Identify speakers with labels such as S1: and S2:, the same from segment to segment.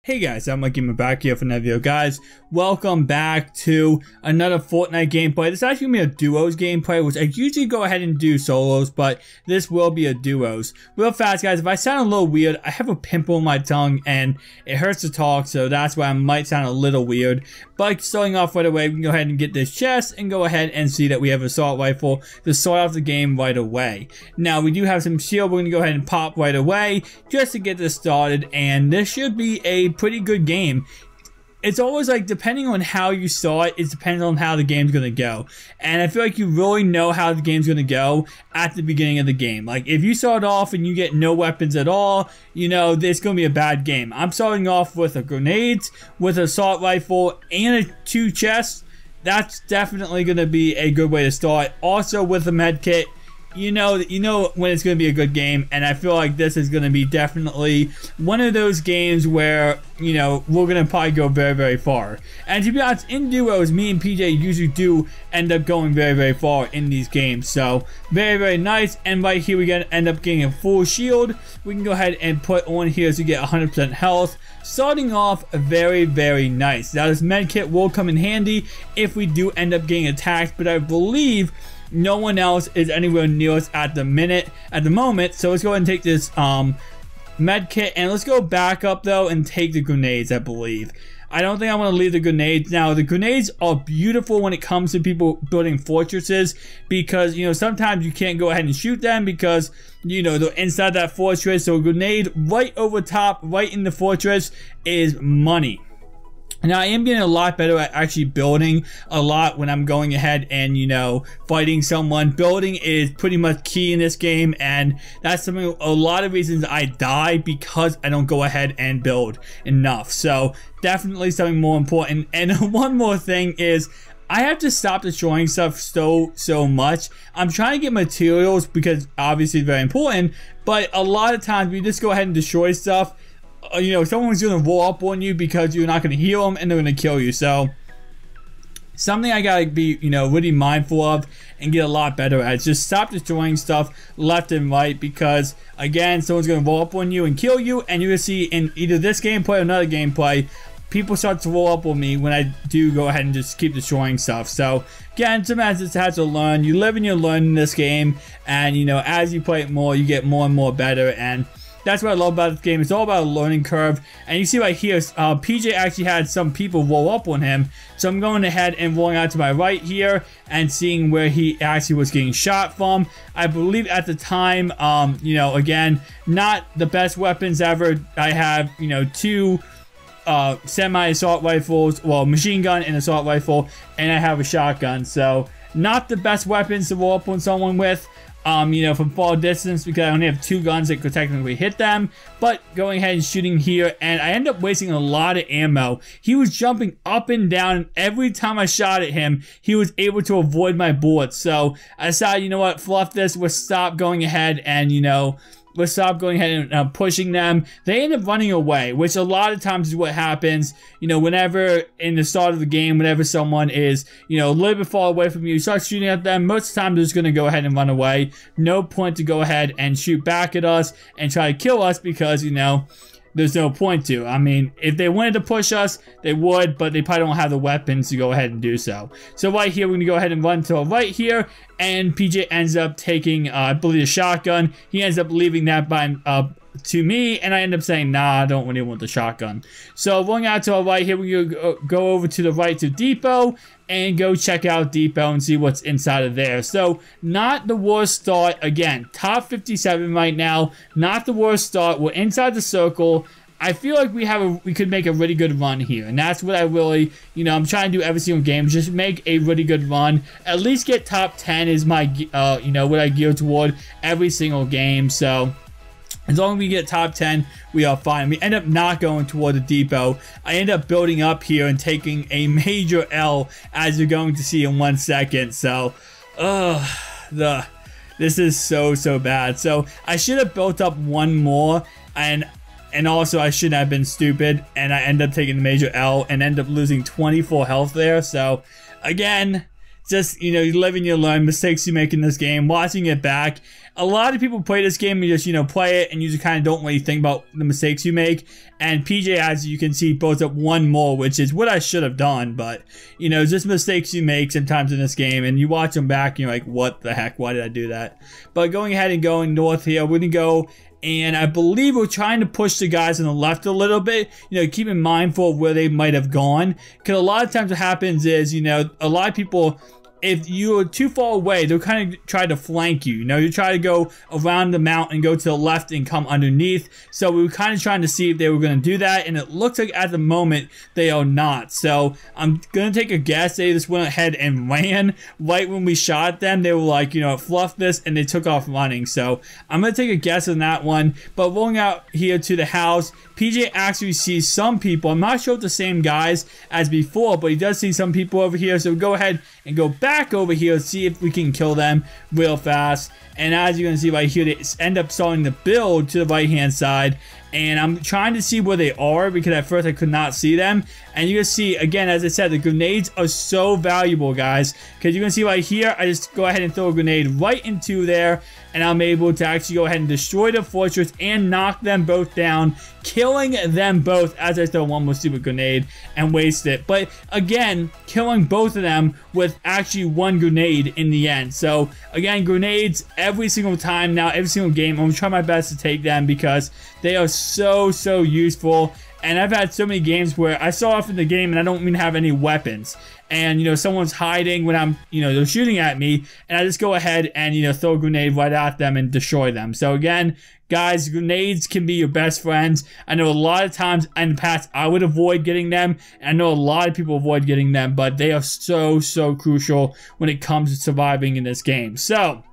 S1: Hey guys, I'm Mikey, back here for another video. Guys, welcome back to another Fortnite gameplay. This is actually going to be a duos gameplay, which I usually go ahead and do solos, but this will be a duos. Real fast, guys, if I sound a little weird, I have a pimple on my tongue and it hurts to talk, so that's why I might sound a little weird. But starting off right away, we can go ahead and get this chest and go ahead and see that we have an assault rifle to start off the game right away. Now, we do have some shield we're going to go ahead and pop right away just to get this started, and this should be a pretty good game. It's always like, depending on how you start, it depends on how the game's gonna go. And I feel like you really know how the game's gonna go at the beginning of the game. Like, if you start off and you get no weapons at all, you know, it's gonna be a bad game. I'm starting off with a grenades, with an assault rifle, and two chests. That's definitely gonna be a good way to start. Also with a med kit. You know when it's going to be a good game, and I feel like this is going to be definitely one of those games where, you know, we're going to probably go very, very far. And to be honest, in duos, me and PJ usually do end up going very, very far in these games. So, very, very nice. And right here, we're going to end up getting a full shield. We can go ahead and put on here to get 100% health. Starting off very, very nice. Now, this med kit will come in handy if we do end up getting attacked, but I believe no one else is anywhere near us at the moment. So let's go ahead and take this med kit, and let's go back up though and take the grenades. I believe I don't think I want to leave the grenades. Now, the grenades are beautiful when it comes to people building fortresses, because, you know, sometimes you can't go ahead and shoot them because, you know, they're inside that fortress. So a grenade right over top, right in the fortress, is money. Now, I am getting a lot better at actually building a lot when I'm going ahead and, you know, fighting someone. Building is pretty much key in this game, and that's something, a lot of reasons I die, because I don't go ahead and build enough. So, definitely something more important. And one more thing is, I have to stop destroying stuff so much. I'm trying to get materials because obviously it's very important, but a lot of times we just go ahead and destroy stuff. You know, someone's gonna roll up on you because you're not gonna heal them, and they're gonna kill you. So, something I gotta be, you know, really mindful of and get a lot better at. Just stop destroying stuff left and right, because again, someone's gonna roll up on you and kill you, and you're gonna see in either this gameplay or another gameplay, people start to roll up on me when I do go ahead and just keep destroying stuff. So again, sometimes it's hard to learn. You live and you learn in this game, and you know, as you play it more, you get more and more better. And that's what I love about this game. It's all about a learning curve. And you see right here, PJ actually had some people roll up on him. So I'm going ahead and rolling out to my right here and seeing where he actually was getting shot from. I believe at the time, you know, again, not the best weapons ever. I have, you know, two semi-assault rifles, well, machine gun and assault rifle, and I have a shotgun. So not the best weapons to roll up on someone with. You know, from far distance, because I only have two guns that could technically hit them. But going ahead and shooting here, and I end up wasting a lot of ammo. He was jumping up and down, and every time I shot at him, he was able to avoid my bullets. So I decided, you know what, fluff this, we'll stop going ahead and, you know, let's stop going ahead and pushing them. They end up running away, which a lot of times is what happens. You know, whenever in the start of the game, whenever someone is, you know, a little bit far away from you, you start shooting at them, most of the time they're just going to go ahead and run away. No point to go ahead and shoot back at us and try to kill us, because, you know, there's no point to. I mean, if they wanted to push us, they would, but they probably don't have the weapons to go ahead and do so. So right here, we're going to go ahead and run to the right here, and PJ ends up taking, I believe, a shotgun. He ends up leaving that by to me, and I end up saying, nah, I don't really want the shotgun. So running out to our right here, we're going to go over to the right to Depot, and go check out Depot and see what's inside of there. So, not the worst start. Again, top 57 right now. Not the worst start. We're inside the circle. I feel like we could make a really good run here, and that's what I really, you know, I'm trying to do every single game. Just make a really good run. At least get top 10 is my, you know, what I gear toward every single game. So, as long as we get top 10, we are fine. We end up not going toward the depot. I end up building up here and taking a major L, as you're going to see in 1 second. So, this is so bad. So, I should have built up one more, and also I shouldn't have been stupid, and I end up taking the major L and end up losing 24 health there. So, again, just, you know, you live and you learn, mistakes you make in this game, watching it back. A lot of people play this game and just, you know, play it and you just kind of don't really think about the mistakes you make. And PJ, as you can see, blows up one more, which is what I should have done. But, you know, just mistakes you make sometimes in this game. And you watch them back and you're like, what the heck? Why did I do that? But going ahead and going north here, we're going to go. And I believe we're trying to push the guys on the left a little bit, you know, keeping mindful of where they might have gone. Because a lot of times what happens is, you know, a lot of people, if you're too far away, they'll kind of try to flank you. You know, you try to go around the mountain, go to the left and come underneath. So we were kind of trying to see if they were going to do that. And it looks like at the moment they are not. So I'm going to take a guess. They just went ahead and ran right when we shot them. They were like, you know, fluff this and they took off running. So I'm going to take a guess on that one. But rolling out here to the house, PJ actually sees some people. I'm not sure if the same guys as before, but he does see some people over here. So we'll go ahead and go back over here and see if we can kill them real fast. And as you're going to see right here, they end up starting to build to the right hand side. And I'm trying to see where they are because at first I could not see them. And you can see, again, as I said, the grenades are so valuable, guys. Because you can see right here, I just go ahead and throw a grenade right into there. And I'm able to actually go ahead and destroy the fortress and knock them both down, killing them both as I throw one more stupid grenade and waste it. But again, killing both of them with actually one grenade in the end. So again, grenades every single time now, every single game. I'm going to try my best to take them because they are so useful. And I've had so many games where I start off in the game and I don't even have any weapons. And, you know, someone's hiding when I'm, you know, they're shooting at me. And I just go ahead and, you know, throw a grenade right at them and destroy them. So again, guys, grenades can be your best friends. I know a lot of times in the past I would avoid getting them. And I know a lot of people avoid getting them. But they are so crucial when it comes to surviving in this game. So,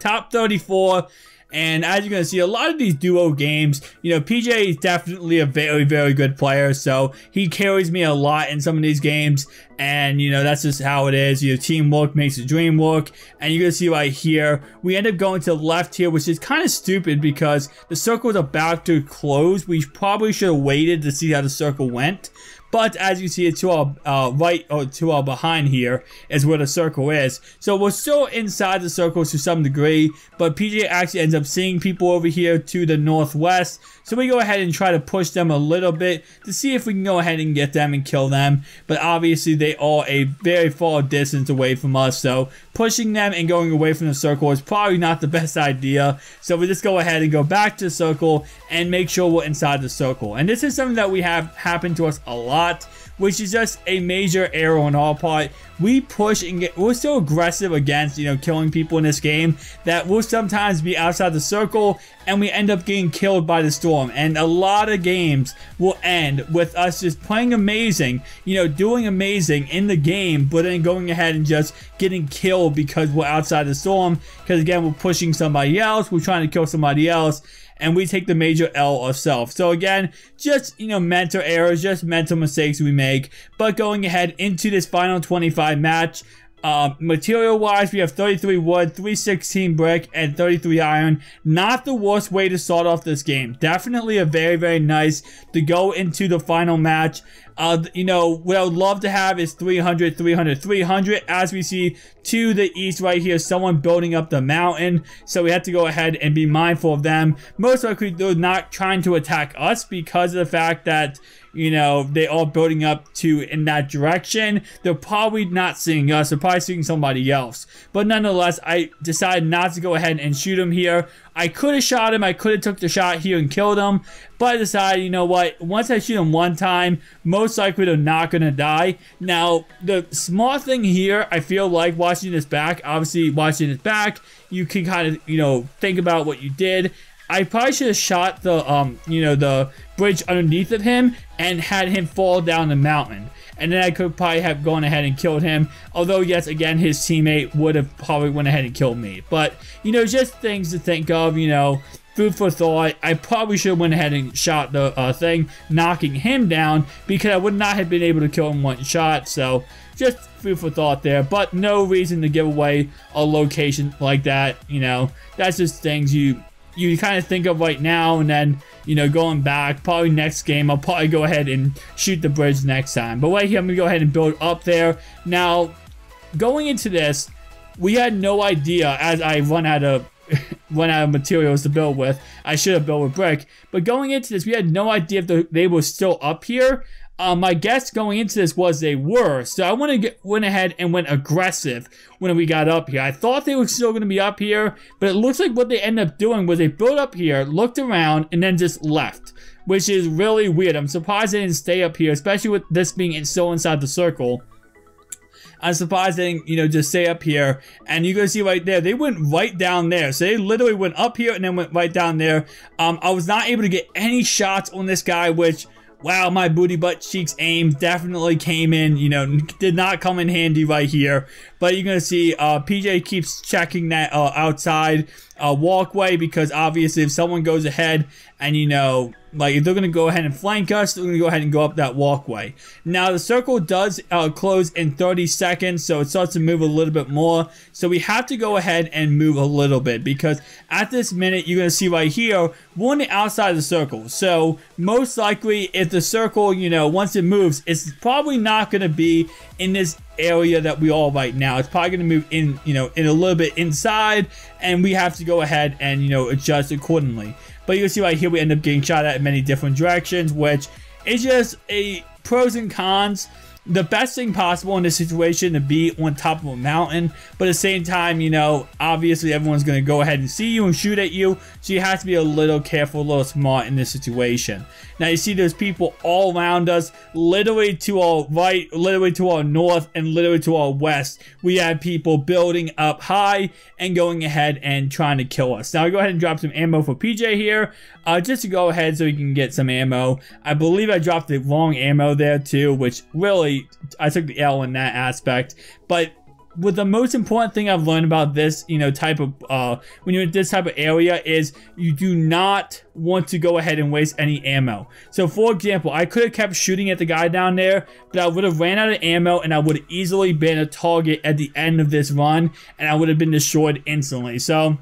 S1: top 34. And as you're going to see, a lot of these duo games, you know, PJ is definitely a very good player. So he carries me a lot in some of these games. And, you know, that's just how it is. You know, teamwork makes the dream work. And you're going to see right here, we end up going to the left here, which is kind of stupid because the circle is about to close. We probably should have waited to see how the circle went. But as you see, it's to our right or to our behind here is where the circle is. So we're still inside the circle to some degree, but PJ actually ends up seeing people over here to the northwest. So we go ahead and try to push them a little bit to see if we can go ahead and get them and kill them. But obviously they are a very far distance away from us, so pushing them and going away from the circle is probably not the best idea. So we just go ahead and go back to the circle and make sure we're inside the circle. And this is something that we have happen to us a lot, which is just a major error on our part. We push and we're so aggressive against, you know, killing people in this game that we'll sometimes be outside the circle and we end up getting killed by the storm. And a lot of games will end with us just playing amazing, you know, doing amazing in the game, but then going ahead and just getting killed because we're outside the storm. Because again, we're pushing somebody else, we're trying to kill somebody else, and we take the major L ourselves. So again, just, you know, mental errors, just mental mistakes we make. But going ahead into this final 25 match, material wise, we have 33 wood, 316 brick, and 33 iron. Not the worst way to start off this game. Definitely a very nice to go into the final match. You know, what I would love to have is 300, 300, 300. As we see to the east right here, someone building up the mountain. So we have to go ahead and be mindful of them. Most likely they're not trying to attack us because of the fact that, you know, they are building up to in that direction. They're probably not seeing us. They're probably seeing somebody else. But nonetheless, I decided not to go ahead and shoot him here. I could have shot him. I could have took the shot here and killed him. But I decided, you know what? Once I shoot him one time, most likely they're not going to die. Now, the small thing here, I feel like watching this back, obviously watching this back, you can kind of, you know, think about what you did. I probably should have shot the, you know, the bridge underneath of him and had him fall down the mountain. And then I could probably have gone ahead and killed him. Although, yes, again, his teammate would have probably went ahead and killed me. But, you know, just things to think of, you know, food for thought. I probably should have went ahead and shot the thing, knocking him down, because I would not have been able to kill him one shot. So, just food for thought there. But no reason to give away a location like that, you know. That's just things you kind of think of right now, and then, you know, going back, probably next game, I'll probably go ahead and shoot the bridge next time. But right here, I'm going to go ahead and build up there. Now, going into this, we had no idea, as I run out of materials to build with. I should have built with brick. But going into this, we had no idea if they were still up here. My guess going into this was they were. So I went ahead and went aggressive when we got up here. I thought they were still going to be up here, but it looks like what they ended up doing was they built up here, looked around, and then just left, which is really weird. I'm surprised they didn't stay up here, especially with this being so inside the circle. I'm surprised they didn't, just stay up here. And you can see right there, they went right down there. So they literally went up here and then went right down there. I was not able to get any shots on this guy, which, wow, my booty butt cheeks aim definitely came in, did not come in handy right here. But you're going to see PJ keeps checking that outside walkway, because obviously if someone goes ahead and, like if they're going to go ahead and flank us, they're going to go ahead and go up that walkway. Now the circle does close in 30 seconds, so it starts to move a little bit more. So we have to go ahead and move a little bit, because at this minute, you're going to see right here, we're on the outside of the circle. So most likely if the circle, once it moves, it's probably not going to be in this area that we are right now. It's probably going to move in, in a little bit inside, and we have to go ahead and, adjust accordingly. But you can see right here, we end up getting shot at in many different directions, which is just a pros and cons. The best thing possible in this situation to be on top of a mountain, but at the same time, obviously everyone's going to go ahead and see you and shoot at you, so you have to be a little careful, a little smart in this situation. Now you see there's people all around us, literally to our right, literally to our north, and literally to our west. We have people building up high and going ahead and trying to kill us. Now I'll go ahead and drop some ammo for PJ here, just to go ahead so he can get some ammo. I believe I dropped the wrong ammo there too, which really, I took the L in that aspect. But with the most important thing I've learned about this, type of, when you're in this type of area, is you do not want to go ahead and waste any ammo. So for example, I could have kept shooting at the guy down there, but I would have ran out of ammo, and I would have easily been a target at the end of this run, and I would have been destroyed instantly. So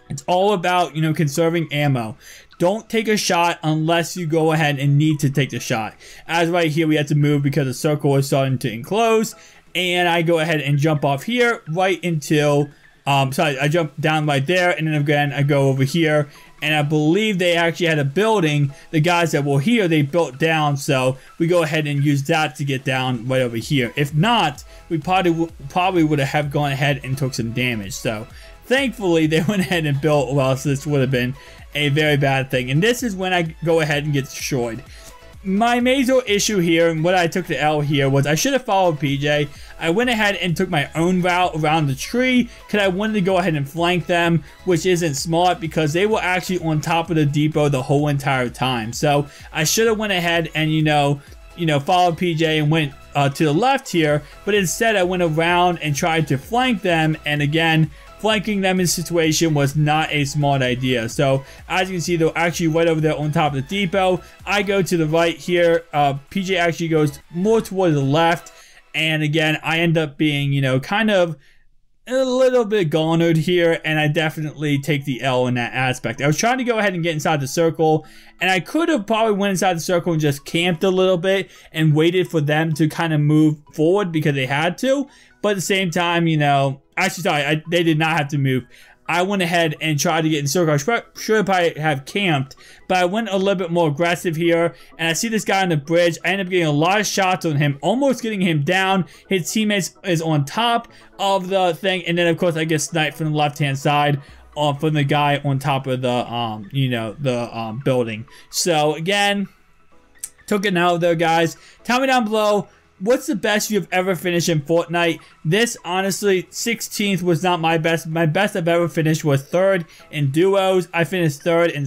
S1: it's all about, conserving ammo. Don't take a shot unless you go ahead and need to take the shot. As right here, we had to move because the circle is starting to enclose. And I go ahead and jump off here right until, sorry, I jump down right there. And then again, I go over here. And I believe they actually had a building. The guys that were here, they built down. So we go ahead and use that to get down right over here. If not, we probably would have gone ahead and took some damage. So thankfully, they went ahead and built, or else this would have been a very bad thing. And this is when I go ahead and get destroyed. My major issue here, and what I took the L here, was I should have followed PJ. I went ahead and took my own route around the tree, because I wanted to go ahead and flank them, which isn't smart because they were actually on top of the depot the whole entire time. So I should have went ahead and, followed PJ and went to the left here, but instead I went around and tried to flank them, and again, flanking them in this situation was not a smart idea. So as you can see, they're actually right over there on top of the depot. I go to the right here. PJ actually goes more toward the left. And again, I end up being, kind of a little bit garnered here, and I definitely take the L in that aspect. I was trying to go ahead and get inside the circle, and I could have probably went inside the circle and just camped a little bit and waited for them to kind of move forward because they had to. But at the same time, actually, sorry, they did not have to move. I went ahead and tried to get in circle. I should probably have camped, but I went a little bit more aggressive here, and I see this guy on the bridge. I end up getting a lot of shots on him, almost getting him down. His teammates is on top of the thing, and then of course I get sniped from the left-hand side from the guy on top of the building. So again, took it out there, guys. Tell me down below, what's the best you've ever finished in Fortnite? This, honestly, 16th was not my best. My best I've ever finished was 3rd in duos. I finished 3rd in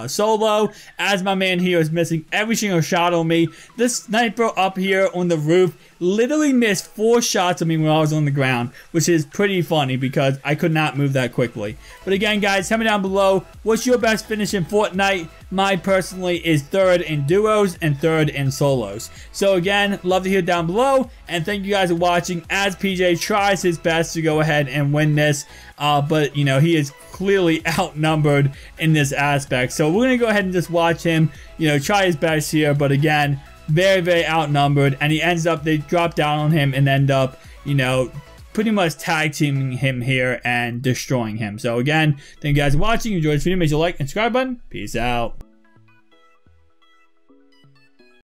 S1: solo, as my man here is missing every single shot on me. This sniper up here on the roof literally missed 4 shots of me when I was on the ground, which is pretty funny because I could not move that quickly. But again, guys, tell me down below, what's your best finish in Fortnite? Mine personally is 3rd in duos and 3rd in solos. So again, love to hear down below, and thank you guys for watching as PJ tries his best to go ahead and win this. But he is clearly outnumbered in this aspect. So we're going to go ahead and just watch him, try his best here. But again, very, very outnumbered. And he ends up, they drop down on him and end up, you know, pretty much tag teaming him here and destroying him. So again, thank you guys for watching. If you enjoyed this video, make sure to like and subscribe button. Peace out.